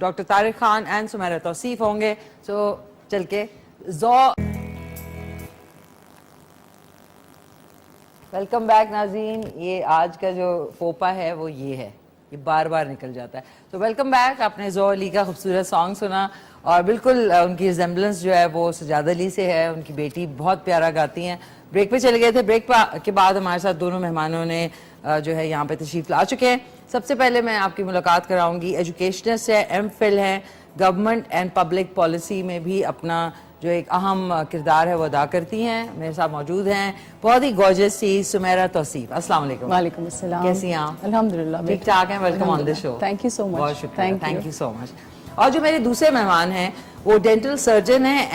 Doctor Tariq Khan and Sameera توصیف ہوں گے. سو چل کے ویلکم بیک ناظرین. یہ آج کا جو فوپا ہے وہ یہ ہے, یہ بار بار نکل جاتا ہے. تو ویلکم بیک. آپ نے ظہور علی کا خوبصورت سانگ سنا اور بالکل ان کی ریزمبلنس جو ہے وہ سجاد علی سے ہے. ان کی بیٹی بہت پیارا گاتی ہیں. بریک پہ چلے گئے تھے, بریک کے بعد ہمارے ساتھ دونوں مہمانوں نے جو ہے یہاں پہ تشریف لا چکے ہیں. سب سے پہلے میں آپ کی ملاقات کراؤں گی, ایجوکیشنسٹ ہے, ایم فل ہیں, گورنمنٹ اینڈ پبلک پالیسی میں بھی اپنا جو ایک اہم کردار ہے وہ ادا کرتی ہیں. میرے ساتھ موجود ہیں بہت ہی گارجس سی سمیرہ توصیف. السلام علیکم. وعلیکم السلام. کیسی ہیں آپ؟ الحمدللہ ٹھیک ٹھاک ہیں. Welcome on the show. Thank you so much. بہت شکریہ. Thank you so much. اور جو میرے دوسرے مہمان ہیں وہ ڈینٹل سرجن ہیں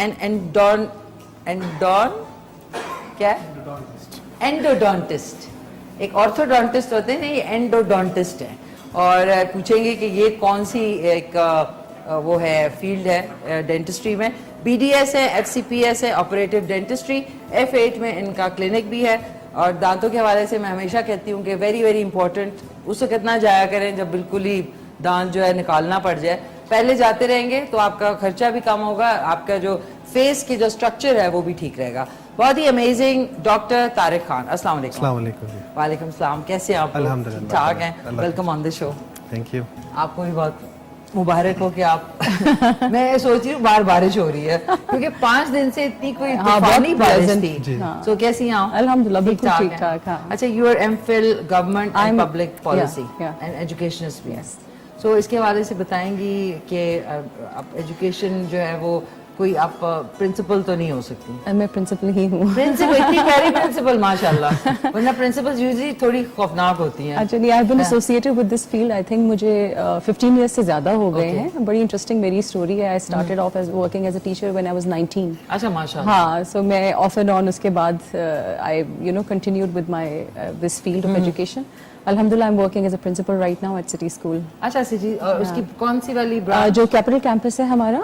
اینڈوڈونٹسٹ. ایک آرتھوڈونٹسٹ ہوتے ہیں نا, یہ اینڈوڈونٹسٹ ہیں. اور پوچھیں گے کہ یہ کون سی ایک وہ ہے فیلڈ ہے ڈینٹسٹری میں. بی ڈی ایس ہے, ایف سی پی ایس ہے, آپریٹو ڈینٹسٹری, F8 میں ان کا کلینک بھی ہے. اور دانتوں کے حوالے سے میں ہمیشہ کہتی ہوں کہ ویری ویری امپورٹنٹ, اس وقت نہ جایا کریں جب بالکل ہی دانت جو ہے نکالنا پڑ جائے. پہلے جاتے رہیں گے تو آپ کا خرچہ بھی کم ہوگا, آپ کا جو فیس کی جو اسٹرکچر ہے وہ بھی ٹھیک رہے گا. بہت ہی امیزنگ ڈاکٹر طارق خان. السلام علیکم. السلام علیکم. وعلیکم السلام. کیسے ہیں آپ؟ الحمدللہ ٹھاک ہیں. Welcome on the show. Thank you. آپ کو بھی بہت مبارک ہو کہ آپ میں سوچ رہی ہوں باہر بارش ہو رہی ہے کیونکہ 5 دن سے اتنی کوئی طوفانی بارش تھی. سو کیسی ہیں آپ؟ الحمدللہ بالکل ٹھیک ٹھاک. اچھا, you are M Phil government and public policy and educationist بھی. سو اس کے حوالے سے بتائیں گی کہ ایجوکیشن جو ہے وہ کوئی آپ پرنسپل تو نہیں ہو سکتی؟ میں پرنسپل ہی ہوں. پرنسپل, اتنی پیاری پرنسپل ماشاءاللہ, ورنہ پرنسپلز یوزلی تھوڑی خوفناک ہوتی ہیں. Actually, I've been associated with this field. I think مجھے 15 years سے زیادہ ہو گئے ہیں. بڑی انٹرسٹنگ میری اسٹوری ہے. I started off as working as a teacher when I was 19. اچھا ماشاءاللہ. ہاں, so میں off and on اس کے بعد I continued with my this field of education. الحمدللہ I'm working as a principal right now at City School. اچھا city, اور اس کی کون سی والی برانچ؟ جو کیپٹل کیمپس ہے ہمارا,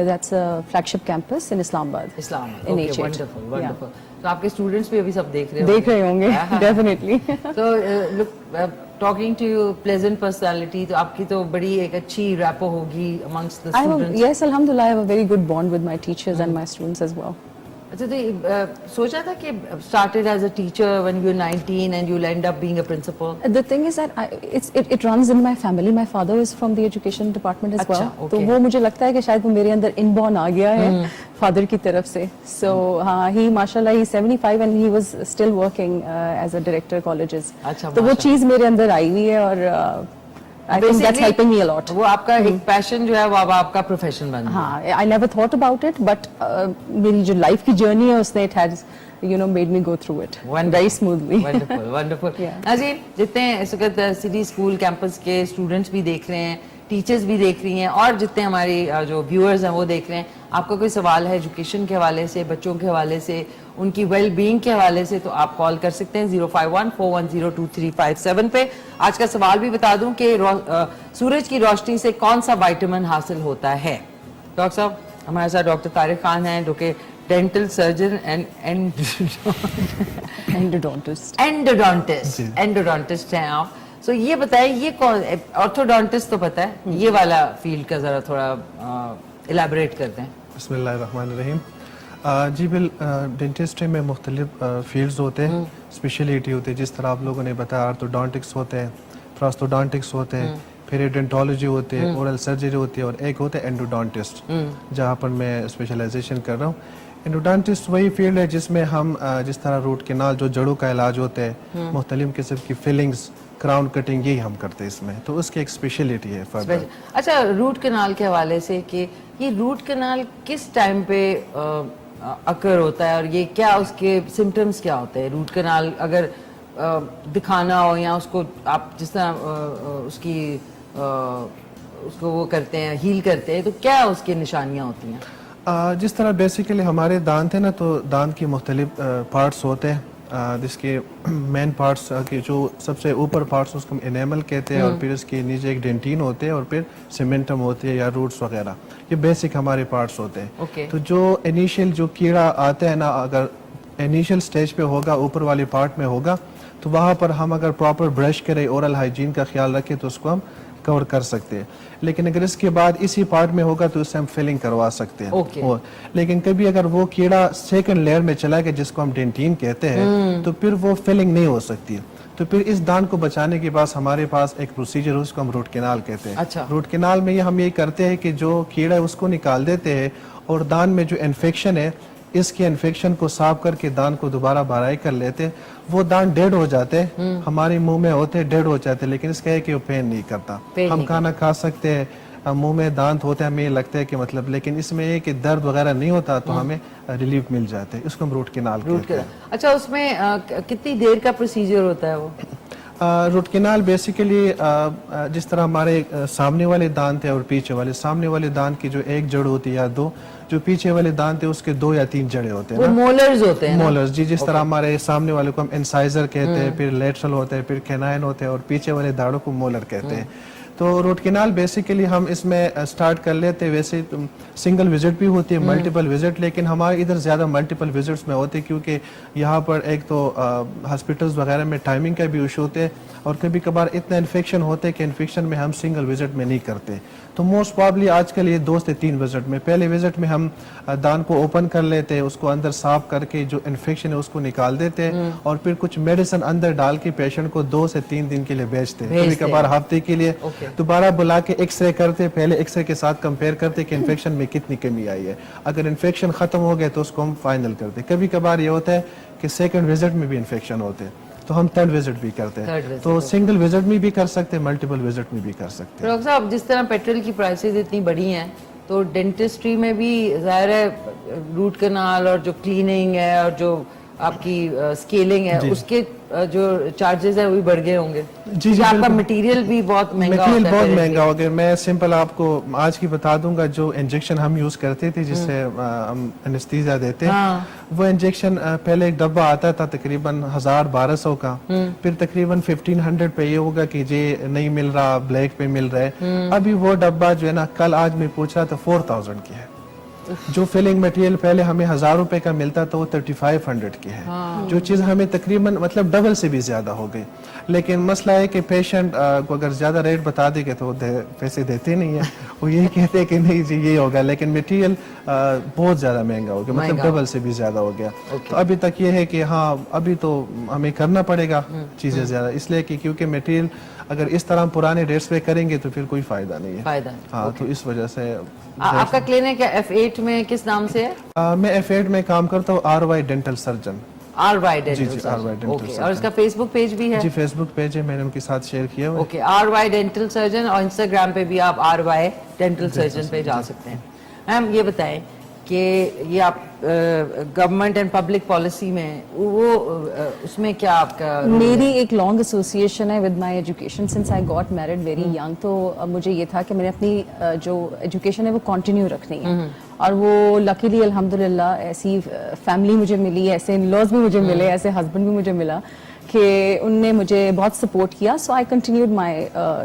that's a flagship campus in اسلام آباد. اسلام آباد. Okay, wonderful wonderful. تو آپ کے اسٹوڈنٹس بھی ابھی سب دیکھ رہے ہوں گے ڈیفینیٹلی. تو look talking to you, pleasant personality, تو آپ کی تو بڑی ایک اچھی ریپو ہوگی amongst the students. Yes, alhamdulillah, I have a very good bond with my teachers and my students as well. اچھا, تو سوچا تھا کہ started as a teacher when you were 19 and you'll end up being a principal? The thing is that it runs in my family. My father is from the education department as well. تو وہ مجھے لگتا ہے کہ شاید وہ میرے اندر inborn آ گیا ہے فادر کی طرف سے. So he mashallah he's 75 and he was still working as a director colleges. تو وہ چیز میرے اندر آئی ہوئی ہے اور I think that's helping me a lot. وہ آپ کا ایک پیشن جو ہے وہ اب آپ کا پروفیشن بن گیا. ہاں, I never thought about it, but میری جو لائف کی جرنی ہے اس نے it has made me go through it very smoothly. Wonderful, wonderful. ناظرین, جتنے اس وقت سٹی اسکول کیمپس کے اسٹوڈنٹس بھی دیکھ رہے ہیں, ٹیچرز بھی دیکھ رہی ہیں, اور جتنے ہماری جو ویورز ہیں وہ دیکھ رہے ہیں, آپ کا کوئی سوال ہے ایجوکیشن کے حوالے سے, بچوں کے حوالے سے, ان کی ویل بینگ کے حوالے سے, تو آپ کال کر سکتے ہیں 051-410-2357 پہ. آج کا سوال بھی بتا دوں کہ سورج کی روشنی سے کون سا وائٹامن حاصل ہوتا ہے. ڈاکٹر صاحب ہمارے ساتھ ڈاکٹر طارق خان ہیں جو کہ ڈینٹل سرجن اینڈوڈونٹسٹ ہیں آپ. سو یہ بتائیں, یہ کون آرتھوڈونٹسٹ تو پتہ ہے, یہ والا فیلڈ کا ذرا تھوڑا الیبوریٹ کرتے ہیں. بسم اللہ الرحمن الرحیم. جی ڈینٹسٹری میں مختلف فیلڈز ہوتے ہیں, اسپیشلٹی ہوتی ہے. جس طرح آپ لوگوں نے بتایا, آرتھوڈونٹکس ہوتے ہیں, پراسٹوڈونٹکس ہوتے ہیں, پھر ڈینٹالوجی ہوتی ہے, اورل سرجری ہوتی ہے, اور ایک ہوتا ہے اینڈوڈونٹسٹ, جہاں پر میں اسپیشلائزیشن کر رہا ہوں. اینڈوڈونٹسٹ وہی فیلڈ ہے جس میں ہم جس طرح روٹ کینال جو جڑوں کا علاج ہوتا ہے, مختلف قسم کی فلنگز, کراؤن کٹنگ, یہی ہم کرتے ہیں اس میں. تو اس کی ایک اسپیشلٹی ہے. اچھا, روٹ کنال کے حوالے سے کہ یہ روٹ کنال کس ٹائم پہ اکر ہوتا ہے اور یہ کیا اس کے سمٹمز کیا ہوتے ہیں؟ روٹ کنال اگر دکھانا ہو یا اس کو آپ جس طرح اس کو وہ کرتے ہیں, ہیل کرتے ہیں, تو کیا اس کی نشانیاں ہوتی ہیں؟ جس طرح بیسیکلی ہمارے دانت ہیں نا, تو دانت کی مختلف پارٹس ہوتے ہیں, جس کے مین پارٹس کے جو سب سے اوپر پارٹس اس کو انیمل کہتے ہیں, اور پھر اس کے نیچے ایک ڈینٹین ہوتے ہیں, اور پھر سیمنٹم ہوتے ہیں یا روٹس وغیرہ. یہ بیسک ہمارے پارٹس ہوتے ہیں. تو جو انیشیل جو کیڑا آتا ہے نا, اگر انیشیل سٹیج پہ ہوگا, اوپر والے پارٹ میں ہوگا, تو وہاں پر ہم اگر پراپر برش کریں, اورل ہائیجین کا خیال رکھیں, تو اس کو ہم कवर कर सकते हैं, लेकिन अगर इसके बाद इसी पार्ट में होगा तो उससे हम फिलिंग करवा सकते हैं। और लेकिन कभी अगर वो कीड़ा सेकंड लेयर में चला गया जिसको हम डेंटिन कहते हैं तो फिर वो फिलिंग नहीं हो सकती है। तो फिर इस दान को बचाने के पास हमारे पास एक प्रोसीजर है, उसको हम रूट कैनाल कहते हैं। अच्छा। रूट कैनाल में हम ये करते हैं कि जो कीड़ा है उसको निकाल देते हैं और दान में जो इन्फेक्शन है इसके इन्फेक्शन को साफ करके दान को दोबारा भराई कर लेते हैं। वो दान डेड हो जाते हैं, हमारे मुंह में होते हैं, डेड हो जाते हैं, लेकिन इसका है कि वो पेन नहीं करता। हम खाना खा सकते हैं, मुंह में दांत होते हैं, हमें लगता है कि मतलब, लेकिन इसमें ये कि दर्द वगैरह नहीं होता तो हमें रिलीफ मिल जाते हैं। इसको हम रूट कैनाल कहते हैं। अच्छा, उसमें कितनी देर का प्रोसीजर होता है वो? रूट कैनाल बेसिकली जिस तरह हमारे सामने वाले दांत है और पीछे वाले, सामने वाले दांत की जो एक जड़ होती है या दो, जो पीछे वाले दांत है उसके 2 या 3 जड़ें होते हैं। वो मोलर्स होते हैं ना? मोलर्स जी, जिस तरह हमारे सामने वाले को हम इंसाइजर कहते हैं, फिर लेटरल होते हैं, फिर कैनाइन होते हैं और पीछे वाले दाढ़ों को मोलर कहते हैं। तो रूट कैनाल बेसिकली हम इसमें स्टार्ट कर लेते हैं। वैसे सिंगल विजिट भी होती है, मल्टीपल विजिट, लेकिन हमारे इधर ज़्यादा मल्टीपल विजिट्स में होते हैं क्योंकि यहाँ पर एक तो हॉस्पिटल्स वगैरह में टाइमिंग का भी इशू होते हैं और कभी कभार इतना इन्फेक्शन होते हैं कि इन्फेक्शन में हम सिंगल विजिट में नहीं करते। तो मोस्ट प्रॉब्ली आजकल ये 2 से 3 विजिट में, पहले विजिट में हम दान को ओपन कर लेते हैं, उसको अंदर साफ करके जो इन्फेक्शन है उसको निकाल देते हैं और फिर कुछ मेडिसिन अंदर डाल के पेशेंट को 2 से 3 दिन के लिए भेजते हैं, कभी कभार हफ्ते के लिए। दोबारा बुला के एक्सरे करते, पहले एक्सरे के साथ कंपेयर करते कि इन्फेक्शन में कितनी कमी आई है। अगर इन्फेक्शन खत्म हो गया तो उसको हम फाइनल करते। कभी कभार ये होता है कि सेकंड विजिट में भी इन्फेक्शन होते हैं तो हम थर्ड विजिट भी करते हैं। तो सिंगल विजिट में भी कर सकते हैं, मल्टीपल विजिट में भी कर सकते हैं। डॉक्टर साहब, जिस तरह पेट्रोल की प्राइसेस इतनी बढ़ी हैं तो डेंटिस्ट्री में भी जाहिर है रूट कैनाल और जो क्लीनिंग है और जो आपकी स्केलिंग है उसके जो चार्जेस है वो भी बढ़ गए होंगे। जी जी, आपका मटेरियल भी बहुत महंगा मटेरियल बहुत महंगा हो गया। मैं सिंपल आपको आज की बता दूंगा, जो इंजेक्शन हम यूज करते थे जिससे हम एनेस्थीसिया देते हैं, वो इंजेक्शन पहले एक डब्बा आता था तकरीबन 1000-1200 का, फिर तकरीबन 1500 पे ये होगा कि ये नहीं मिल रहा, ब्लैक पे मिल रहा है। अभी वो डब्बा जो है ना, कल आज मैं पूछ रहा था 4000 की है। जो फिलिंग मटेरियल पहले हमें 1000 रुपए का मिलता था वो 3500 की है। जो चीज हमें तकरीबन मतलब डबल से भी ज्यादा हो गई। लेकिन मसला है कि पेशेंट को अगर ज्यादा रेट बता देंगे तो पैसे देते नहीं है, वो यही कहते हैं कि नहीं जी ये होगा, लेकिन मटेरियल बहुत ज्यादा महंगा हो गया, मतलब डबल से भी ज्यादा हो गया। तो अभी तक ये है कि हाँ अभी तो हमें करना पड़ेगा चीजें ज्यादा, इसलिए कि क्योंकि मटेरियल अगर इस तरह हम पुराने रेट्स पे करेंगे तो फिर कोई फायदा नहीं है। हाँ, तो इस वजह से आपका क्लिनिक F8 में किस नाम से है? मैं F8 में काम करता हूँ, RY dental surgeon. RY dental जी, RY डेंटल सर्जन। और इसका फेसबुक पेज भी है? जी, फेसबुक पेज है, मैंने उनके साथ शेयर किया हुआ है। ओके, RY डेंटल सर्जन, और इंस्टाग्राम पे भी आप RY डेंटल सर्जन पे जा सकते हैं। मैम ये बताएं कि ये आप गवर्नमेंट एंड पब्लिक पॉलिसी में वो उसमें क्या आपका? मेरी एक लॉन्ग एसोसिएशन है with my education since I got married very young. तो मुझे ये था कि मैंने अपनी जो एजुकेशन है वो कंटिन्यू रखनी है, और वो लकीली अल्हम्दुलिल्लाह ऐसी फैमिली मुझे मिली, ऐसे इन-लॉज भी मुझे मिले, ऐसे हस्बैंड भी मुझे मिला कि उनने मुझे बहुत सपोर्ट किया। So I continued my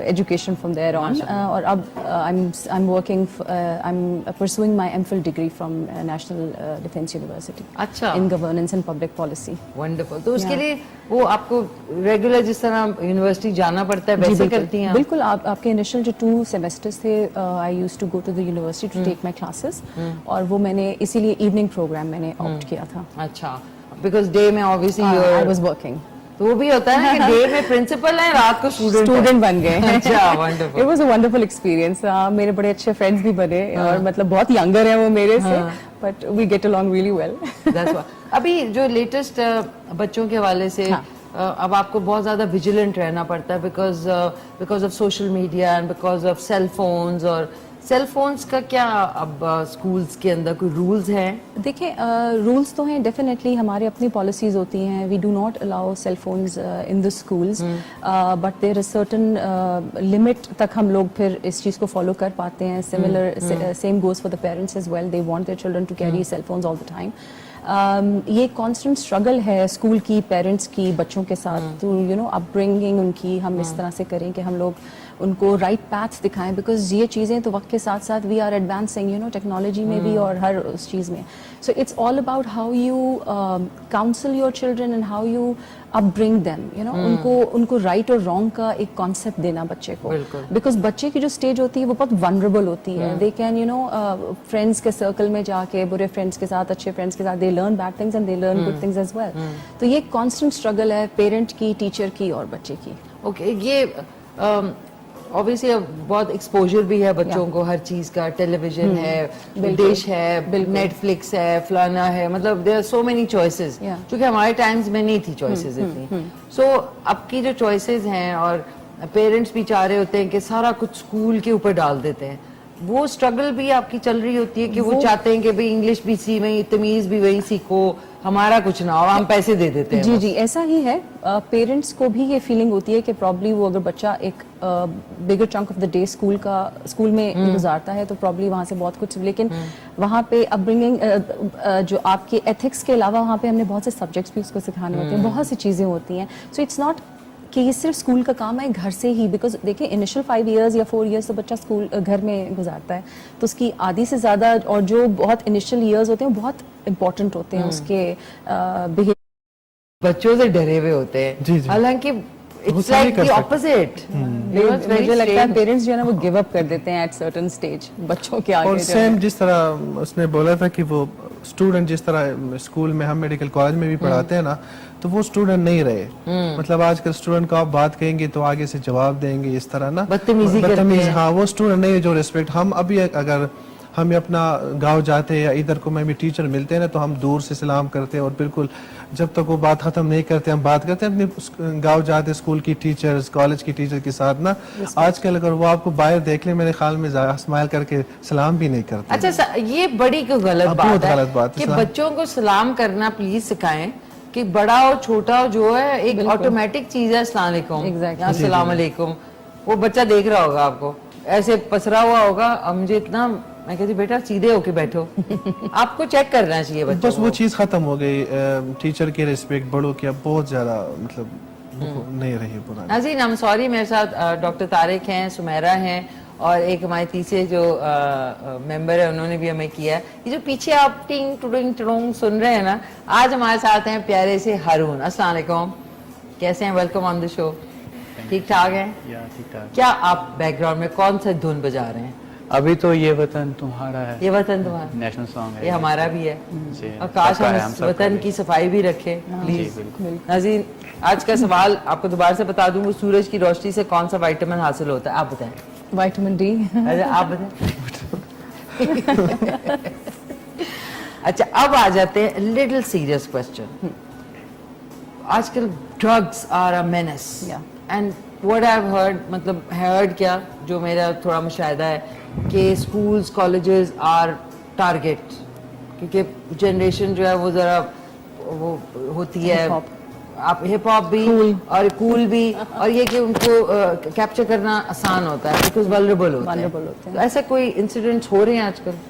education from there on, और अब I am working, I am pursuing my MPhil degree from National Defence University. अच्छा, in governance and public policy. Wonderful. तो उसके लिए वो आपको रेगुलर जिस तरह यूनिवर्सिटी जाना पड़ता है वैसे करती हैं? बिल्कुल। आपके इनिशियल जो 2 सेमेस्टर्स थे, I used to go to the university to take my classes, और वो मैंने इसीलिए इवनिंग प्रोग्राम मैंने ऑप्ट किया था। अच्छा, बिकॉज डे में ऑब्वियसली आई वाज वर्किंग। तो वो भी होता है ना कि डे में प्रिंसिपल है, रात को स्टूडेंट बन गए। अच्छा, wonderful. It was a wonderful experience. मेरे बड़े अच्छे फ्रेंड्स भी बने, और मतलब बहुत यंगर है वो मेरे से, but we get along really well. That's why अभी जो लेटेस्ट बच्चों के हवाले से अब आपको बहुत ज्यादा विजिलेंट रहना पड़ता है because of social media and because of cell phones. और सेल फोन्स का क्या अब स्कूल्स के अंदर कोई रूल्स हैं? देखिए, रूल्स तो हैं डेफिनेटली, हमारी अपनी पॉलिसीज होती हैं। We do not allow cell phones in the schools, but there is certain limit तक हम लोग फिर इस चीज़ को फॉलो कर पाते हैं। Similar same goes for the parents as well, they want their children to carry cell phones all the time. ये कांस्टेंट स्ट्रगल है स्कूल की, पेरेंट्स की, बच्चों के साथ, तो यू नो अपब्रिंगिंग उनकी हम इस तरह से करें कि हम लोग ان کو رائٹ پیتھ دکھائیں, بیکاز یہ چیزیں تو وقت کے ساتھ ساتھ we are advancing you know technology میں بھی اور ہر اس چیز میں. So it's all about how you counsel your children and how you up bring them you know, ان کو رائٹ اور رانگ کا ایک کانسیپٹ دینا بچے کو, بیکاز بچے کی جو اسٹیج ہوتی ہے وہ بہت ونریبل ہوتی ہے. They can you know friends کے سرکل میں جا کے برے فرینڈس کے ساتھ اچھے فرینڈس کے ساتھ they learn bad things and they learn good things as well. تو یہ کانسٹنٹ اسٹرگل ہے پیرنٹ کی, ٹیچر کی اور بچے کی. اوکے, یہ obviously بہت ایکسپوجر بھی ہے بچوں کو ہر چیز کا, ٹیلی ویژن ہے, ڈش ہے, نیٹ فلکس ہے, فلانا ہے, مطلب there are so many choices, چونکہ ہمارے ٹائمز میں نہیں تھی چوائسیز اتنی. سو اب کی جو چوائسیز ہیں اور پیرنٹس بھی چاہ رہے ہوتے ہیں کہ سارا کچھ اسکول کے اوپر ڈال دیتے ہیں, وہ اسٹرگل بھی آپ کی چل رہی ہوتی ہے کہ وہ چاہتے ہیں کہ بھئی انگلش بھی سی وہیں, تمیز بھی وہیں سیکھو, ہمارا کچھ نہ ہو, ہم پیسے دے دیتے ہیں. جی جی ایسا ہی ہے. پیرنٹس کو بھی یہ فیلنگ ہوتی ہے کہ پرابلی وہ اگر بچہ ایک bigger chunk of the day school میں گزارتا ہے تو پرابلی وہاں سے بہت کچھ, لیکن وہاں پہ اپ برنگنگ جو آپ کے ایتھکس کے علاوہ وہاں پہ ہم نے بہت سے سبجیکٹس بھی اس کو سکھانے ہوتے ہیں, بہت سی چیزیں ہوتی ہیں. سو اٹس ناٹ کہ یہ صرف اسکول کا کام ہے, گھر سے ہی, بیکاز دیکھیں انیشل 5 ایئرز یا 4 ایئرز تو بچہ اسکول گھر میں گزارتا ہے, تو اس کی آدھی سے زیادہ اور جو بہت انیشل ایئرز ہوتے ہیں وہ بہت امپورٹنٹ ہوتے ہیں اس کے بچوں سے ڈرے ہوئے ہوتے ہیں, حالانکہ اٹس لائک دی اپوزٹ. مجھے لگتا ہے پیرنٹس جو ہے نا وہ گیو اپ کر دیتے ہیں ایٹ سرٹن اسٹیج بچوں کے آگے. اور سیم جس طرح اس نے بولا تھا کہ وہ اسٹوڈنٹ جس طرح اسکول میں ہم میڈیکل کالج میں بھی پڑھاتے ہیں نا, تو وہ اسٹوڈنٹ نہیں رہے. مطلب آج کل اسٹوڈنٹ کو آپ بات کہیں گے تو آگے سے جواب دیں گے اس طرح نا, بدتمیزی. ہاں وہ اسٹوڈنٹ نہیں ہے جو ریسپیکٹ. ہم ابھی اگر ہم اپنا گاؤں جاتے ہیں یا ادھر کو میں بھی ٹیچر ملتے ہیں نا, تو ہم دور سے سلام کرتے ہیں اور بالکل جب تک وہ بات ختم نہیں کرتے ہم بات کرتے ہیں اپنے گاؤں جاتے اسکول کی ٹیچرز, کالج کی ٹیچر کے ساتھ نا. آج کل اگر وہ آپ کو باہر دیکھ لیں میرے خیال میں اسمائل کر کے سلام بھی نہیں کرتے. اچھا, یہ بڑی غلط بات ہے کہ بچوں کو سلام کرنا پلیز سکھائیں, کہ بڑا اور چھوٹا جو ہے ایک آٹومیٹک چیز ہے, السلام علیکم, السلام علیکم. وہ بچہ دیکھ رہا ہوگا آپ کو ایسے پسرا ہوا ہوگا, اور مجھے اتنا میں کہتی بیٹا سیدھے ہو کے بیٹھو, آپ کو چیک کرنا چاہیے بچوں. بس وہ چیز ختم ہو گئی, ٹیچر کی ریسپیکٹ بڑوں کی اب بہت زیادہ مطلب نہیں رہی. ناظرین I'm sorry, میرے ساتھ ڈاکٹر طارق ہیں, سمیرہ ہیں, اور ایک ہمارے تیسرے جو ممبر ہے انہوں نے بھی ہمیں کیا ہے. یہ جو پیچھے آپ ٹنگ ٹڈنگ ٹڈونگ سن رہے ہیں نا, آج ہمارے ساتھ ہیں پیارے سے ہارون. السلام علیکم, کیسے ہیں, ویلکم آن دی شو. ٹھیک ٹھاک ہیں, کیا آپ بیک گراؤنڈ میں کون سا دھن بجا رہے ہیں؟ ابھی تو یہ وطن تمہارا ہے, یہ وطن تمہارا نیشنل سانگ ہے, یہ ہمارا بھی ہے, اور کاش ہم اس وطن کی صفائی بھی رکھیں پلیز. ناظرین آج کا سوال آپ کو دوبارہ سے بتا دوں, وہ سورج کی روشنی سے کون سا وائٹامن حاصل ہوتا ہے, آپ بتائیں. Vitamin D. آپ بتائیں. اچھا اب آ جاتے ہیں لٹل سیریس کوسچن. آج کل drugs are a menace, and what I've heard, مطلب heard کیا, جو میرا تھوڑا مشاہدہ ہے کہ اسکولز کالجز آر ٹارگیٹ, کیونکہ جنریشن جو ہے وہ ذرا وہ ہوتی ہے, آپ ہپ ہاپ بھی اور کول بھی, اور یہ کہ ان کو کیپچر کرنا آسان ہوتا ہے بیکاز ولنریبل ہوتے ہیں. تو ایسا کوئی انسیڈنٹس ہو رہے ہیں آج کل؟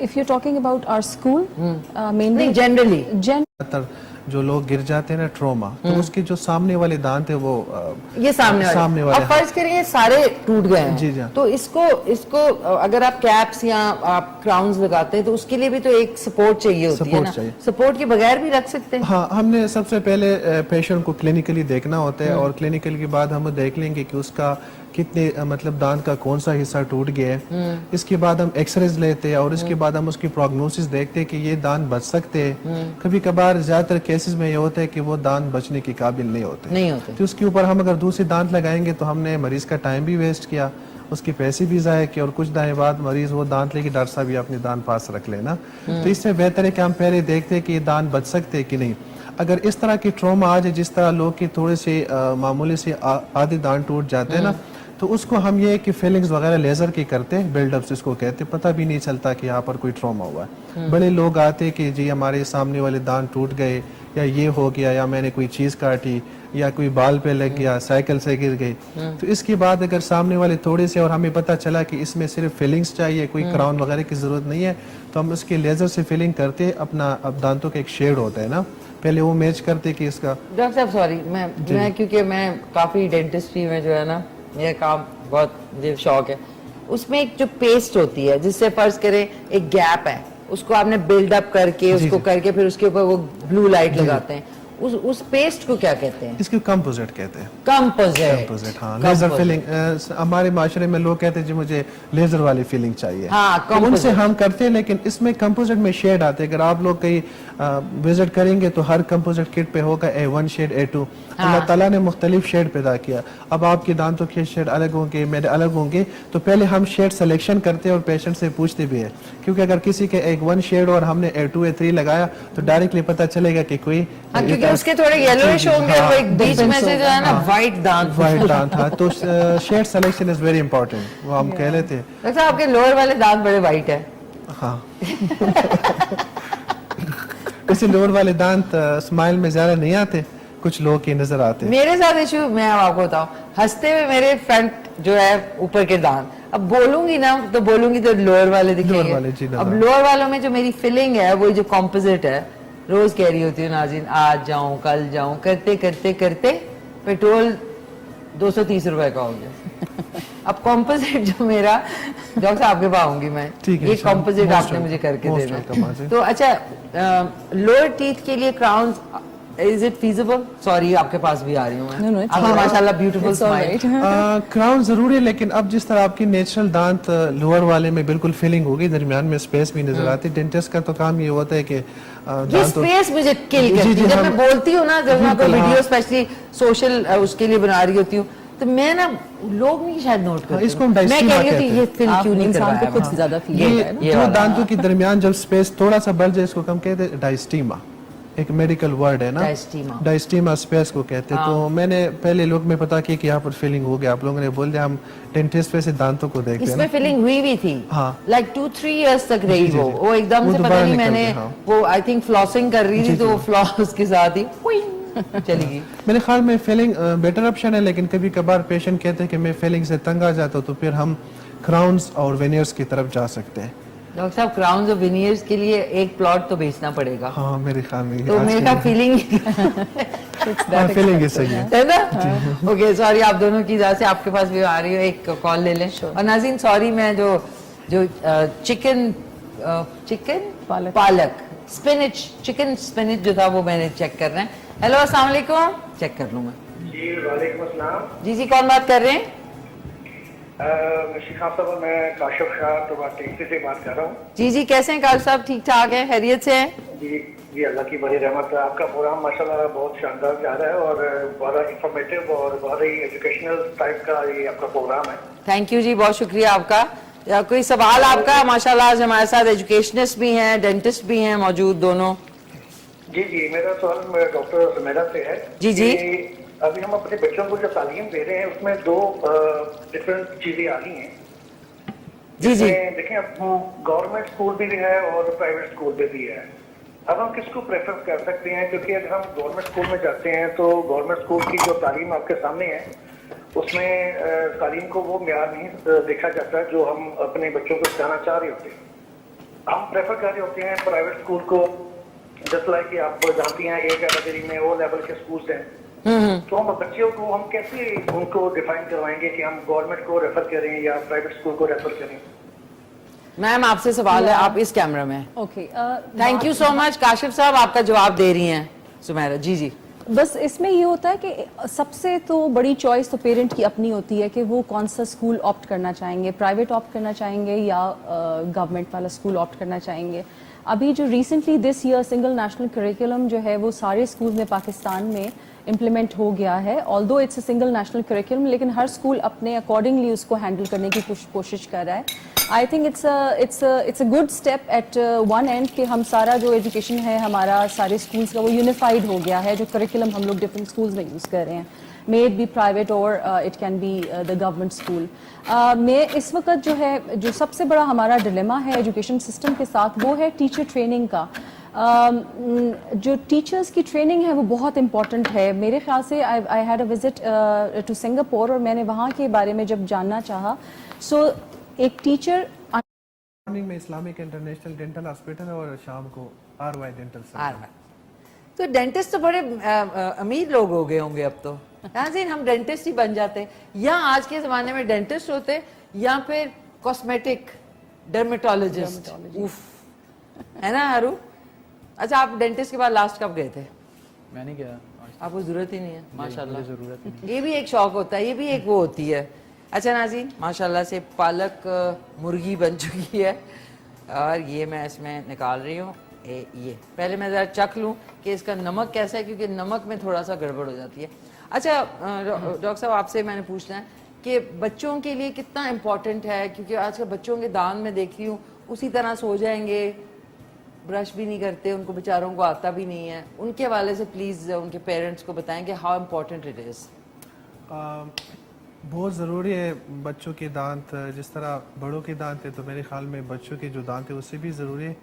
if you're talking about our school, mainly generally جو لوگ گر جاتے ہیں نا ٹروما, تو اس کے جو سامنے والے دانت ہیں وہ یہ سامنے والے, اب فرض کریں یہ سارے ٹوٹ گئے ہیں. جی جی. تو اس کو اگر آپ کیپس یا آپ کراؤنز لگاتے ہیں تو اس کے لیے بھی تو ایک سپورٹ چاہیے ہوتی ہے نا, سپورٹ کے بغیر بھی رکھ سکتے ہیں. ہاں, ہم نے سب سے پہلے پیشنٹ کو کلینکلی دیکھنا ہوتا ہے, اور کلینکل کے بعد ہم دیکھ لیں گے کہ اس کا کتنے مطلب دانت کا کون سا حصہ ٹوٹ گیا ہے. اس کے بعد ہم ایکس ریز لیتے ہیں, اور اس کے بعد ہم اس کی پروگنوسس دیکھتے ہیں کہ یہ دانت بچ سکتے ہیں. کبھی کبھار زیادہ تر کیسز میں یہ ہوتا ہے کہ وہ دانت بچنے کے قابل نہیں ہوتے, تو اس کے اوپر ہم اگر دوسری دانت لگائیں گے تو ہم نے مریض کا ٹائم بھی ویسٹ کیا, اس کے پیسے بھی ضائع کیے, اور کچھ دن بعد مریض وہ دانت لے کے ڈاکٹر صاحب یہ اپنے دانت پاس رکھ لینا. تو اس سے بہتر ہے کہ ہم پہلے دیکھتے ہیں کہ یہ دانت بچ سکتے کہ نہیں. اگر اس طرح کی ٹروما آ جائے جس طرح لوگ کے تھوڑے سے معمولی سے آدھے دانت ٹوٹ جاتے ہیں نا, تو اس کو ہم یہ کہ فیلنگز وغیرہ لیزر کی کرتے ہیں, بلڈ اپس اس کو کہتے ہیں, پتہ بھی نہیں چلتا کہ یہاں پر کوئی ٹراما ہوا ہے. بڑے لوگ آتے کہ جی ہمارے سامنے والے دانت ٹوٹ گئے, یا یہ ہو گیا, یا میں نے کوئی چیز کاٹی, یا کوئی بال پہ لگ گیا, سائیکل سے گر گئی. تو اس کے بعد اگر سامنے والے تھوڑے سے اور ہمیں پتہ چلا کہ اس میں صرف فیلنگز چاہیے, کوئی کراؤن وغیرہ کی ضرورت نہیں ہے, تو ہم اس کے لیزر سے فیلنگ کرتے. اپنا اب دانتوں کا ایک شیڈ ہوتا ہے نا, پہلے وہ میچ کرتے کہ اس کا. ڈاکٹر صاحب سوری, میں کیونکہ میں کافی ڈینٹسٹری میں جو ہے نا मेरा काम बहुत मुझे शौक है, उसमें एक जो पेस्ट होती है जिससे फर्ज करें एक गैप है, उसको आपने बिल्डअप करके उसको करके फिर उसके ऊपर वो ब्लू लाइट लगाते हैं, उस पेस्ट को क्या कहते हैं? इसको कंपोजिट कहते हैं. कंपोजिट. हाँ, लेजर फीलिंग. हमारे माशरे में लोग कहते हैं जी मुझे लेजर वाली फीलिंग चाहिए. हाँ, तो उनसे हम करते हैं, लेकिन इसमें कंपोजिट में शेड आते हैं. अगर आप लोग कहीं विजिट करेंगे तो हर कंपोजिट किट पे होगा A1 शेड, A2. अल्लाह ताला ने मुख्तलिफ शेड पैदा किया. अब आपके दांतों के शेड अलग होंगे, मेरे अलग होंगे, तो पहले हम शेड सिलेक्शन करते हैं और पेशेंट से पूछते भी है, क्योंकि अगर किसी के A1 शेड और हमने A2 A3 लगाया तो डायरेक्टली पता चलेगा कि कोई, क्योंकि उसके थोड़े येलोइश होंगे, वो एक बीच में से जो है ना व्हाइट दांत था. तो shade selection is very important, वो हम कह लेते हैं. लगता है आपके लोअर वाले दांत बड़े व्हाइट है. हाँ. किसी लोअर वाले दांत स्माइल में ज्यादा नहीं आते, कुछ लोगों के नजर आते हैं. मेरे साथ इशू मैं अब आपको बताऊं, हंसते हुए मेरे फ्रंट जो है ऊपर के दांत, अब बोलूंगी ना तो लोअर वाले दिखेंगे. अब लोअर वालों में जो मेरी फिलिंग है वो जो कॉम्पोजिट है, रोज कह रही होती हूँ नाज़रीन आज जाऊं कल जाऊं, करते करते करते पेट्रोल 230 रुपए का हो गया. अब कॉम्पोजिट जो मेरा, डॉक्टर साहब के पास आऊंगी मैं, ये कॉम्पोजिट आपने मुझे करके देना. तो अच्छा, लोअर टीथ के लिए crown is it feasible? Sorry आपके पास भी आ रही हूँ मैं. आपका माशाल्लाह ब्यूटीफुल स्माइल. क्राउन जरूरी है, लेकिन अब जिस तरह आपकी नेचुरल दांत लोअर वाले में बिल्कुल फिलिंग होगी, दरमियान में स्पेस भी नजर आती है. डेंटिस्ट का तो काम ये होता है कि ये स्पेस मुझे किल करती है. जब मैं बोलती हूँ ना, जब मैं कोई वीडियो स्पेशली सोशल उसके लिए बना रही होती हूँ, तो मैं ना, लोग नहीं शायद नोट करते. इसको हम मैं कह डायस्टीमा रही हूँ कि कहते ये हैं. फिल क्यों नहीं इंसान करवाया. को खुद से ज्यादा फील होता है ना. ये जो दांतों के दरमियान जब स्पेस थोड़ा सा बढ़ जाए, इसको हम कहते हैं डायस्टीमा. एक मेडिकल वर्ड है ना, डायस्टीमा स्पेस को कहते हैं. तो मैंने पहले लोग में पता किया कि यहाँ पर फीलिंग हो गया. आप लोगों ने बोल दिया, हम डेंटिस्ट पे से दांतों को देखते हैं. इसमें फीलिंग हुई भी थी, हाँ. लाइक 2-3 इयर्स तक रही वो एकदम से पता नहीं, मैंने वो आई थिंक फ्लॉसिंग कर रही थी तो वो फ्लॉस के साथ ही चली गई. मेरे ख्याल में फीलिंग बेटर ऑप्शन है, लेकिन कभी कभार पेशेंट कहते हैं कि मैं फीलिंग से तंग आ जाता हूँ, तो फिर हम क्राउन्स और वेनियर्स की तरफ जा सकते हैं. डॉक्टर साहब, क्राउन्स और वेनियर्स के लिए एक प्लॉट तो बेचना पड़ेगा. हाँ, मेरे ख्याल में तो मेरा फीलिंग फीलिंग ही सही है ना. ओके, सॉरी, आप दोनों की वजह से आपके पास भी आ रही हो, एक कॉल ले लें. और नाज़रीन सॉरी, मैं जो चिकन पालक चिकन स्पिनच जो था वो मैंने चेक कर रहे हैं. हेलो, अस्सलाम वालेकुम. चेक कर लूँ मैं. जी वालेकुम अस्सलाम. जी कौन बात कर रहे हैं? शिखा साहब, मैं काशिफ शाह तो टेक्सी से बात कर रहा हूँ. जी कैसे हैं काशिफ साहब? ठीक ठाक है, खैरियत से हैं? जी अल्लाह की बड़ी रहमत है. आपका प्रोग्राम माशाल्लाह बहुत शानदार जा रहा है और बहुत इंफॉर्मेटिव और बहुत ही एजुकेशनल टाइप का ये आपका प्रोग्राम है. थैंक यू जी, बहुत शुक्रिया आपका. या कोई सवाल आपका? माशाल्लाह आज हमारे साथ एजुकेशनिस्ट भी हैं, डेंटिस्ट भी हैं मौजूद दोनों. जी मेरा सवाल डॉक्टर सुमेरा से है. जी अभी हम अपने बच्चों को जो तालीम दे रहे हैं उसमें दो डिफरेंट चीजें आ रही हैं. जी देखें, अब गवर्नमेंट स्कूल भी है और प्राइवेट स्कूल भी है. अब हम किसको प्रेफर कर सकते हैं? क्योंकि अगर हम गवर्नमेंट स्कूल में जाते हैं तो गवर्नमेंट स्कूल की जो तालीम आपके सामने है उसमें तालीम को वो म्यार नहीं देखा जाता जो हम अपने बच्चों को सिखाना चाह रहे होते हैं. हम प्रेफर कर रहे होते हैं प्राइवेट स्कूल को, जस्ट लाइक कि आप जानती हैं एक कैटेगरी में वो लेवल के स्कूल्स हैं. तो हम बच्चों को हम कैसे उनको डिफाइन करवाएंगे कि हम गवर्नमेंट को रेफर करें या प्राइवेट स्कूल को रेफर करें? मैम आपसे सवाल है, आप इस कैमरा में. Okay, thank you so much. Kashif साहब आपका जवाब दे रही हैं सुमेरा. जी बस इसमें ये होता है कि सबसे तो बड़ी चॉइस तो पेरेंट की अपनी होती है कि वो कौन सा स्कूल ऑप्ट करना चाहेंगे, प्राइवेट ऑप्ट करना चाहेंगे या गवर्नमेंट वाला स्कूल ऑप्ट करना चाहेंगे. अभी जो recently this year single national curriculum जो है वो सारे स्कूल में पाकिस्तान में इम्प्लीमेंट हो गया है. Although it's a single national curriculum, लेकिन हर स्कूल अपने अकॉर्डिंगली उसको हैंडल करने की कोशिश कर रहा है. I think it's a good step at one and कि हम सारा जो एजुकेशन है हमारा सारे स्कूल्स का वो यूनिफाइड हो गया है. जो करिकुलम हम लोग डिफरेंट स्कूल्स में यूज़ कर रहे हैं, मे इट बी प्राइवेट और it can be the government school. में इस वक्त जो है जो सबसे बड़ा हमारा डिलेमा है एजुकेशन सिस्टम के साथ वो है टीचर ट्रेनिंग का. जो टीचर्स की ट्रेनिंग है वो बहुत इंपॉर्टेंट है. मेरे ख्याल से I had a visit to Singapore और मैंने वहाँ के बारे में जब जानना चाहा, सो एक टीचर मॉर्निंग में इस्लामिक इंटरनेशनल डेंटल हॉस्पिटल और शाम को RY डेंटल. तो डेंटिस्ट तो बड़े अमीर लोग हो गए होंगे अब तो। नाज़रीन, हम डेंटिस्ट ही बन जाते, या आज के ज़माने में डेंटिस्ट होते या फिर कॉस्मेटिक डर्मेटोलॉजिस्ट। उफ, है ना हारू? अच्छा, आप डेंटिस्ट के बाद लास्ट कब गए थे? मैंने क्या आपको जरूरत ही नहीं है माशाल्लाह। जरूरत नहीं। ये भी एक शौक होता है, ये भी एक वो होती है। अच्छा नाज़रीन, माशाल्लाह से पालक मुर्गी बन चुकी है और ये मैं इसमें निकाल रही हूँ। ये पहले मैं ज़रा चख लूँ कि इसका नमक कैसा है, क्योंकि नमक में थोड़ा सा गड़बड़ हो जाती है। अच्छा डॉक्टर साहब, आपसे मैंने पूछना है कि बच्चों के लिए कितना इम्पोर्टेंट है, क्योंकि आजकल बच्चों के दांत में देख रही हूँ उसी तरह सो जाएंगे, ब्रश भी नहीं करते, उनको बेचारों को आता भी नहीं है। उनके हवाले से प्लीज़ उनके पेरेंट्स को बताएं कि हाउ इम्पोर्टेंट इट इज़। बहुत ज़रूरी है बच्चों के दांत, जिस तरह बड़ों के दांत है तो मेरे ख्याल में बच्चों के जो दांत है उससे भी ज़रूरी है।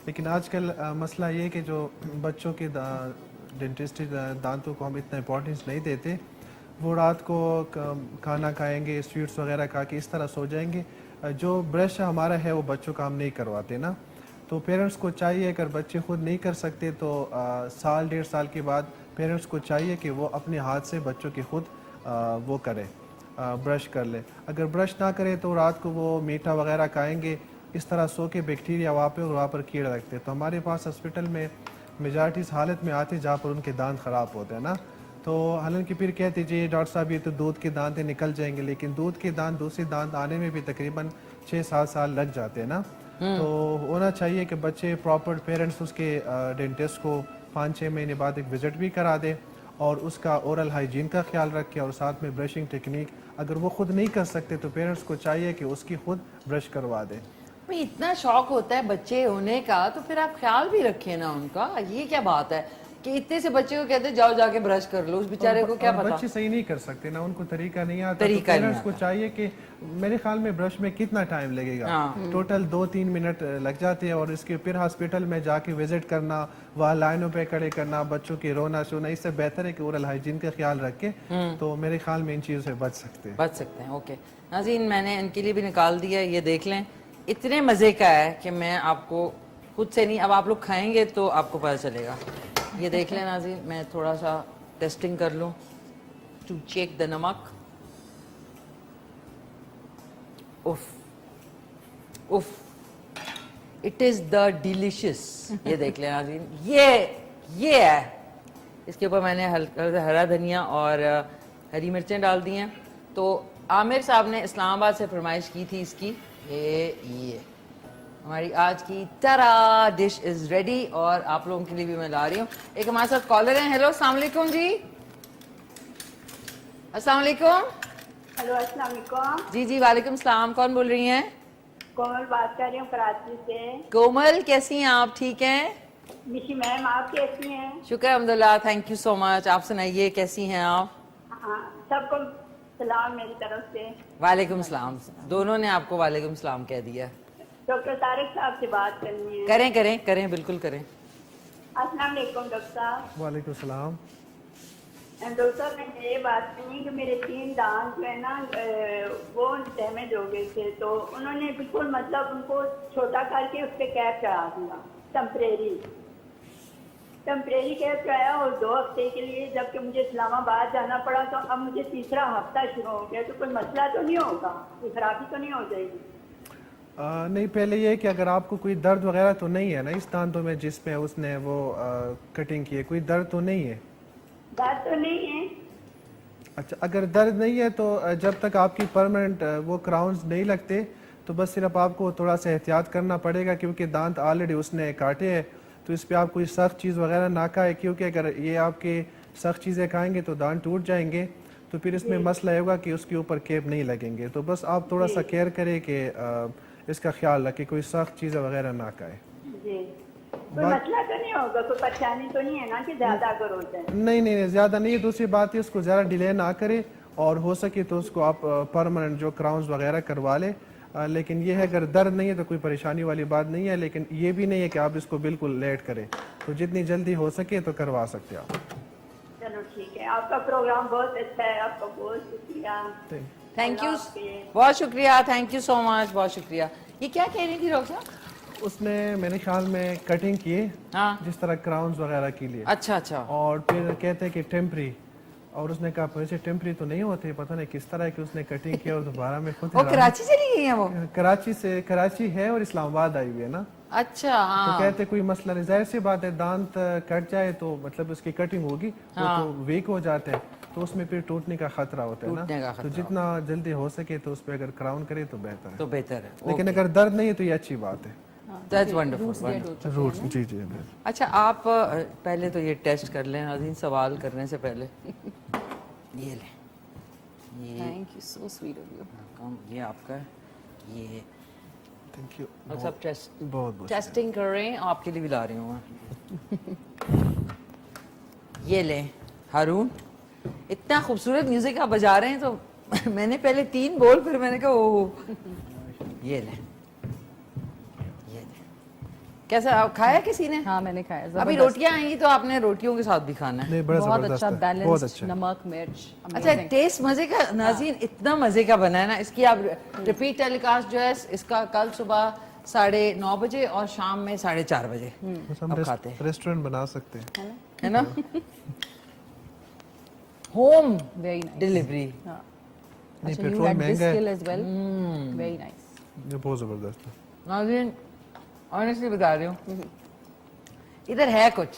लेकिन आजकल मसला ये है कि जो बच्चों के डेंटिस्ट्री दांतों को हम इतना इम्पोर्टेंस नहीं देते, वो रात को खाना खाएंगे, स्वीट्स वगैरह खा के इस तरह सो जाएंगे। जो ब्रश हमारा है वो बच्चों का हम नहीं करवाते ना, तो पेरेंट्स को चाहिए, अगर बच्चे खुद नहीं कर सकते तो साल 1.5 साल के बाद पेरेंट्स को चाहिए कि वो अपने हाथ से बच्चों के खुद वो करें, ब्रश कर ले। अगर ब्रश ना करे तो रात को वो मीठा वगैरह खाएंगे, इस तरह सो के बैक्टीरिया वहाँ पर कीड़े लगते हैं। तो हमारे पास हॉस्पिटल में मेजॉरिटी इस हालत में आते जहाँ पर उनके दांत ख़राब होते हैं ना, तो हालांकि फिर कहते जी डॉक्टर साहब ये तो दूध के दांत निकल जाएंगे, लेकिन दूध के दांत दूसरे दांत आने में भी तकरीबन 6-7 साल लग जाते हैं ना। तो होना चाहिए कि बच्चे प्रॉपर पेरेंट्स उसके डेंटिस्ट को 5-6 महीने बाद एक विज़िट भी करा दे और उसका ओरल हाइजीन का ख्याल रखे, और साथ में ब्रशिंग टेक्निक अगर वो खुद नहीं कर सकते तो पेरेंट्स को चाहिए कि उसकी खुद ब्रश करवा दें। भाई इतना शौक होता है बच्चे होने का, तो फिर आप ख्याल भी रखें ना उनका। ये क्या बात है कि इतने से बच्चे को कहते जाओ जाके ब्रश कर लो, उस बेचारे को क्या पता। बच्चे सही नहीं कर सकते ना, उनको तरीका नहीं आता, तरीका तो पेरेंट्स को चाहिए कि मेरे ख्याल में ब्रश में कितना टाइम लगेगा, टोटल 2-3 मिनट लग जाते हैं, और इसके फिर हॉस्पिटल में जाके विजिट करना, वहाँ लाइनों पे खड़े करना, बच्चों की रोना शोना, इससे बेहतर है कि ओरल हाइजीन का ख्याल रखे। तो मेरे ख्याल में इन चीज़ों से बच सकते हैं। ओके नाज़रीन, मैंने इनके लिए भी निकाल दिया, ये देख लें। इतने मज़े का है कि मैं आपको खुद से नहीं, अब आप लोग खाएंगे तो आपको पता चलेगा। ये देख लें नाज़रीन, मैं थोड़ा सा टेस्टिंग कर लूँ टू चेक द नमक। उफ उफ, इट इज़ द डिलीशियस। ये देख लें नाज़रीन, ये है। इसके ऊपर मैंने हरा धनिया और हरी मिर्चें डाल दी हैं। तो आमिर साहब ने इस्लामाबाद से फरमाइश की थी इसकी। ये हमारी आज की तरा डिश इज रेडी, और आप लोगों के लिए भी मैं ला रही हूँ। एक हमारे साथ कॉलर हैं। हेलो, अस्सलाम वालेकुम जी। अस्सलाम वालेकुम। हेलो, अस्सलाम वालेकुम। जी जी वालेकुम सलाम। कौन बोल रही हैं? कोमल बात कर रही हूँ कराची से। कोमल, कैसी हैं आप? ठीक हैं? मिशी मैम, आप कैसी हैं? शुक्र अल्हम्दुलिल्लाह, थैंक यू सो मच। आप सुनाइए, कैसी हैं आप? हाँ, सबको सलाम मेरी तरफ से। वालेकुम सलाम। दोनों ने आपको वालेकुम सलाम कह दिया। डॉक्टर तारिक साहब से बात करनी है। करें करें करें, बिल्कुल करें। अस्सलाम वालेकुम डॉक्टर साहब। वालेकुम सलाम। डॉक्टर साहब, मैंने ये बात करनी है कि मेरे 3 दांत जो है ना वो डैमेज हो गए थे, तो उन्होंने बिल्कुल मतलब उनको छोटा करके उस पर कैप चढ़ा दिया, टेम्परेरी कैप चढ़ाया, और 2 हफ्ते के लिए, जबकि मुझे इस्लामाबाद जाना पड़ा। तो अब मुझे तीसरा हफ्ता शुरू हो गया, तो कोई मसला तो नहीं होगा, कोई खराबी तो नहीं हो जाएगी? नहीं, पहले ये कि अगर आपको कोई दर्द वगैरह तो नहीं है ना इस दांतों में जिसमें उसने वो कटिंग की है, कोई दर्द तो नहीं है? दर्द तो नहीं है। अच्छा, अगर दर्द नहीं है तो जब तक आपकी परमानेंट वो क्राउन्स नहीं लगते तो बस सिर्फ आपको थोड़ा सा एहतियात करना पड़ेगा, क्योंकि दांत ऑलरेडी उसने काटे हैं, तो इस पर आप कोई सख्त चीज़ वगैरह ना खाए, क्योंकि अगर ये आपके सख्त चीज़ें खाएंगे तो दांत टूट जाएंगे, तो फिर इसमें मसला होगा कि उसके ऊपर केप नहीं लगेंगे। तो बस आप थोड़ा सा केयर करें कि इसका ख्याल रखें, कोई सख्त चीज़ें वगैरह ना खाएं। जी, कोई मसला तो नहीं होगा, कोई परेशानी तो नहीं है ना कि ज़्यादा अगर हो जाए? नहीं, ज़्यादा नहीं है। दूसरी बात है, उसको ज़्यादा डिले ना करें, और हो सके तो उसको आप परमानेंट जो क्राउन्स वगैरह करवा लें। लेकिन ये है अगर दर्द नहीं है तो कोई परेशानी वाली बात नहीं है, लेकिन ये भी नहीं है कि आप इसको बिल्कुल लेट करें, तो जितनी जल्दी हो सके तो करवा सकते हैं आप। चलो ठीक है, आपका प्रोग्राम बहुत अच्छा है, आपका बहुत शुक्रिया। थैंक यू, बहुत शुक्रिया, थैंक यू सो मच, बहुत शुक्रिया। ये क्या कह रही थी डॉक्टर साहब? اس نے میرے خیال میں کٹنگ کی ہاں جس طرح کراؤنز وغیرہ کے لیے, اچھا اچھا اور پھر کہتے ہیں کہ ٹیمپری, اور اس نے کہا ویسے ٹیمپری تو نہیں ہوتے, پتہ نہیں کس طرح کہ اس نے کٹنگ کیا, اور دوبارہ میں خود وہ کراچی چلی گئی ہیں وہ, کراچی ہے اور اسلام آباد آئی ہوئی ہے نا, اچھا تو ہاں کہتے کوئی مسئلہ نہیں, ظاہر سی بات ہے دانت کٹ جائے تو مطلب اس کی کٹنگ ہوگی وہ تو ویک ہو جاتے ہیں, تو اس میں پھر ٹوٹنے کا خطرہ ہوتا ہے ٹوٹنے کا نا, تو خطرہ جتنا جلدی ہو سکے تو اس پہ اگر کراؤن کرے تو بہتر ہے, تو بہتر ہے. لیکن اگر درد نہیں ہے تو یہ اچھی بات ہے. That's wonderful. روٹس جی جی اچھا آپ پہلے تو یہ ٹیسٹ کر لیں ناظرین, سوال کرنے سے پہلے. یہ لیں, یہ Thank you, so sweet of you. یہ آپ کا ہے, یہ تھینک یو, اور سب ٹیسٹ بہت بہت ٹیسٹنگ کر رہے ہیں, آپ کے لیے بھی لا رہی ہوں میں. یہ لیں ہارون, اتنا خوبصورت میوزک آپ بجا رہے ہیں تو میں نے پہلے 3 بول, پھر میں نے کہا اوہ, یہ لیں, یہ لیں. کیسا آپ کھایا کسی نے؟ ہاں میں نے کھایا, ابھی روٹیاں آئیں گی تو آپ نے روٹیوں کے ساتھ بھی کھانا ہے. نہیں, بڑا بہت زبردست اچھا ہے, بہت بیلنس, اچھا. نمک مرچ, اچھا ٹیسٹ مزے کا ناظرین, اتنا مزے کا بنا ہے نا, اس کی آپ ریپیٹ ٹیلی کاسٹ جو ہے اس کا کل صبح 9:30 بجے اور شام میں 4:30 بجے بس ہم اب کھاتے ہیں, ریسٹورنٹ بنا سکتے ہیں, ہے نا, ہوم ویری نائس. ڈلیوری. نہیں اچھا, you پیٹرول had this مہنگا ہے, skill as well. Very nice. یہ بہت زبردست ہے. ناظرین آنیسٹلی بتا رہی ہوں, ادھر ہے کچھ,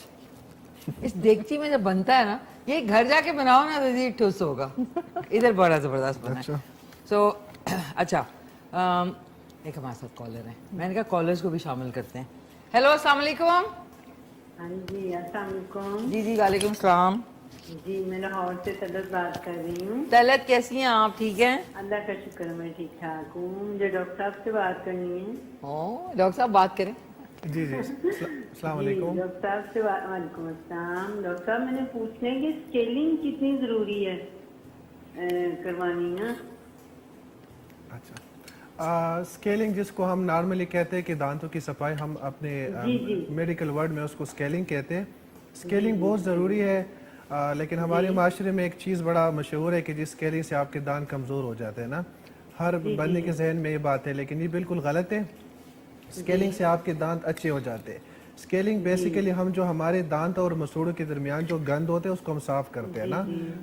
اس دیگچی میں جب بنتا ہے نا, یہ گھر جا کے بناؤ نا تو یہ ٹھوس ہوگا, ادھر بڑا زبردست بنا ہے. سو اچھا, ایک ہمارے ساتھ کالر ہیں, میں نے کہا کالرز کو بھی شامل کرتے ہیں. ہیلو السلام علیکم. ہاں جی السلام علیکم. جی جی وعلیکم السلام. جی میں لاہور سے طلعت بات کر رہی ہوں. طلعت کیسی ہیں آپ, ٹھیک ہیں؟ اللہ کا شکر میں ٹھیک ٹھاک ہوں. مجھے ڈاکٹر صاحب سے بات کرنی ہے. ڈاکٹر صاحب بات کریں. جی جی, السلام علیکم. ڈاکٹر صاحب سے وعلیکم السلام. ڈاکٹر صاحب میں نے پوچھنا ہے کہ اسکیلنگ کتنی ضروری ہے کروانی نا؟ اچھا, اسکیلنگ جس کو ہم نارملی کہتے ہیں کہ دانتوں کی صفائی, ہم اپنے میڈیکل ورڈ میں اس کو اسکیلنگ کہتے ہیں. اسکیلنگ بہت ضروری ہے, لیکن ہمارے معاشرے میں ایک چیز بڑا مشہور ہے کہ جس اسکیلنگ سے آپ کے دانت کمزور ہو جاتے ہیں نا, ہر بندے کے ذہن میں یہ بات ہے, لیکن یہ بالکل غلط ہے. اسکیلنگ سے آپ کے دانت اچھے ہو جاتے ہیں. اسکیلنگ بیسیکلی ہم جو ہمارے دانت اور مسوڑوں کے درمیان جو گند ہوتے ہیں اس کو ہم صاف کرتے ہیں نا,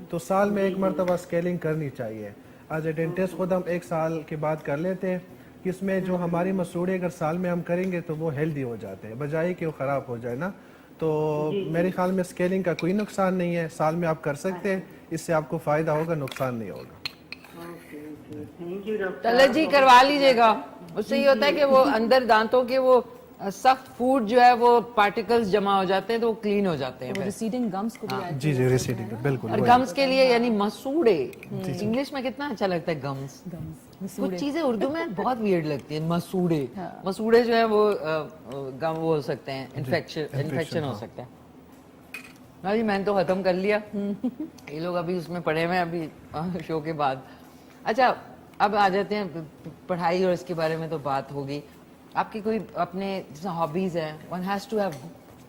تو سال میں 1 مرتبہ اسکیلنگ کرنی چاہیے. ایز اے ڈینٹسٹ خود ہم 1 سال کے بعد کر لیتے ہیں, کہ اس میں جو ہماری مسوڑے اگر سال میں ہم کریں گے تو وہ ہیلدی ہو جاتے ہیں, بجائے کہ وہ خراب ہو جائے نا. تو میرے خیال میں اسکیلنگ کا کوئی نقصان نہیں ہے, سال میں آپ کر سکتے ہیں, اس سے آپ کو فائدہ ہوگا, نقصان نہیں ہوگا. Thank you doctor. Talat ji کروا لیجیے گا, اس سے یہ ہوتا ہے کہ وہ اندر دانتوں کے وہ سخت فوڈ جو ہے وہ پارٹیکلز جمع ہو جاتے ہیں تو وہ کلین ہو جاتے ہیں. ریسیڈنگ گمس کو بھی add جی جی, ریسیڈنگ بالکل. اور گمز کے لیے یعنی مسوڑے, انگلش میں کتنا اچھا لگتا ہے گمز. کچھ چیزیں اردو میں بہت ویئرڈ لگتی ہیں, مسوڑے. مسوڑے جو ہے وہ گم وہ ہو سکتے ہیں, انفیکشن ہو سکتا ہے. جی میں نے تو ختم کر لیا, یہ لوگ ابھی اس میں پڑے ہوئے ہیں ابھی شو کے بعد. اچھا اب آ جاتے ہیں پڑھائی, اور اس کے بارے میں تو بات ہوگی. آپ کی کوئی اپنے جیسے ہابیز ہیں, one has to have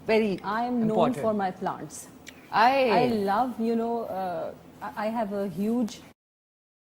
very I am known for my plants. I love, I have a huge